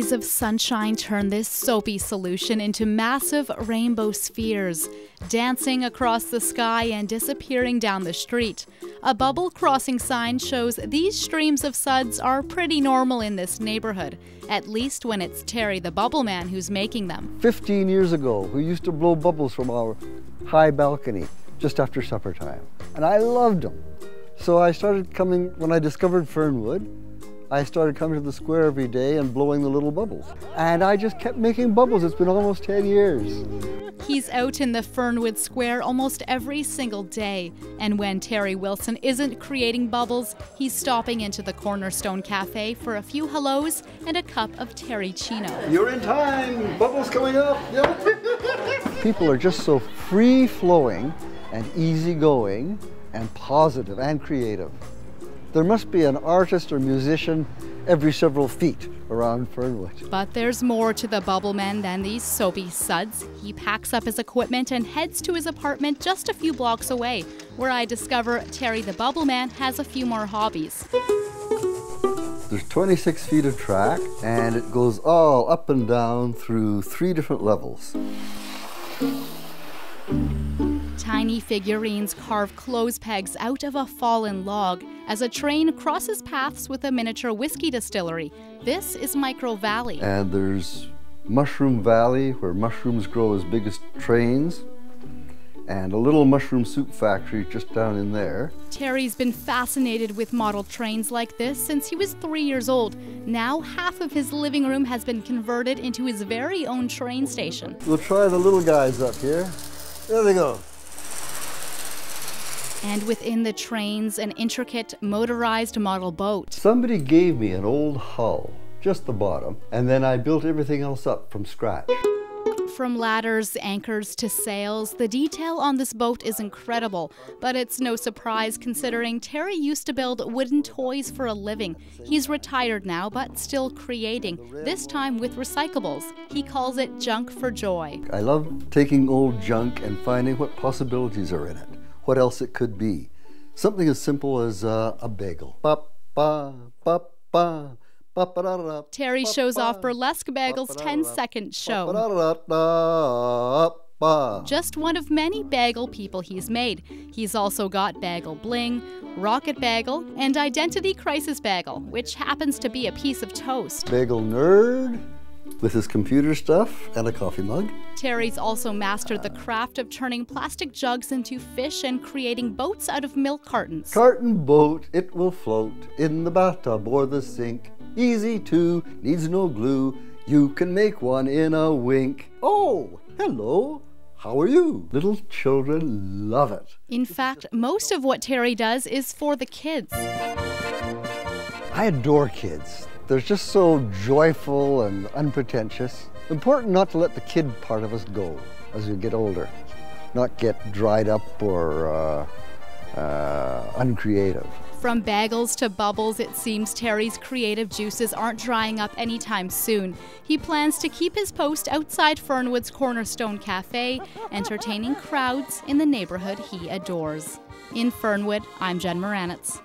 rays of sunshine turn this soapy solution into massive rainbow spheres, dancing across the sky and disappearing down the street. A bubble crossing sign shows these streams of suds are pretty normal in this neighborhood, at least when it's Terry the Bubble Man who's making them. 15 years ago, we used to blow bubbles from our high balcony just after supper time, and I loved them. So I started coming, when I discovered Fernwood, I started coming to the square every day and blowing the little bubbles. And I just kept making bubbles. It's been almost 10 years. He's out in the Fernwood Square almost every single day. And when Terry Wilson isn't creating bubbles, he's stopping into the Cornerstone Cafe for a few hellos and a cup of Terrycino. You're in time. Bubbles coming up. People are just so free-flowing and easygoing and positive and creative. There must be an artist or musician every several feet around Fernwood. But there's more to the Bubble Man than these soapy suds. He packs up his equipment and heads to his apartment just a few blocks away, where I discover Terry the Bubble Man has a few more hobbies. There's 26 feet of track, and it goes all up and down through 3 different levels. Tiny figurines carve clothes pegs out of a fallen log as a train crosses paths with a miniature whiskey distillery. This is Micro Valley. And there's Mushroom Valley, where mushrooms grow as big as trains, and a little mushroom soup factory just down in there. Terry's been fascinated with model trains like this since he was 3 years old. Now half of his living room has been converted into his very own train station. We'll try the little guys up here. There they go. And within the trains, an intricate motorized model boat. Somebody gave me an old hull, just the bottom, and then I built everything else up from scratch. From ladders, anchors to sails, the detail on this boat is incredible. But it's no surprise considering Terry used to build wooden toys for a living. He's retired now, but still creating, this time with recyclables. He calls it junk for joy. I love taking old junk and finding what possibilities are in it, what else it could be. Something as simple as a bagel. Terry shows off burlesque bagels' 10-second show. Just one of many bagel people he's made. He's also got Bagel Bling, Rocket Bagel, and Identity Crisis Bagel, which happens to be a piece of toast. Bagel nerd with his computer stuff and a coffee mug. Terry's also mastered the craft of turning plastic jugs into fish and creating boats out of milk cartons. Carton boat, it will float in the bathtub or the sink. Easy to, needs no glue. You can make one in a wink. Oh, hello. How are you? Little children love it. In fact, most of what Terry does is for the kids. I adore kids. They're just so joyful and unpretentious. Important not to let the kid part of us go as we get older, not get dried up or uncreative. From bagels to bubbles, it seems Terry's creative juices aren't drying up anytime soon. He plans to keep his post outside Fernwood's Cornerstone Cafe, entertaining crowds in the neighborhood he adores. In Fernwood, I'm Jen Muranetz.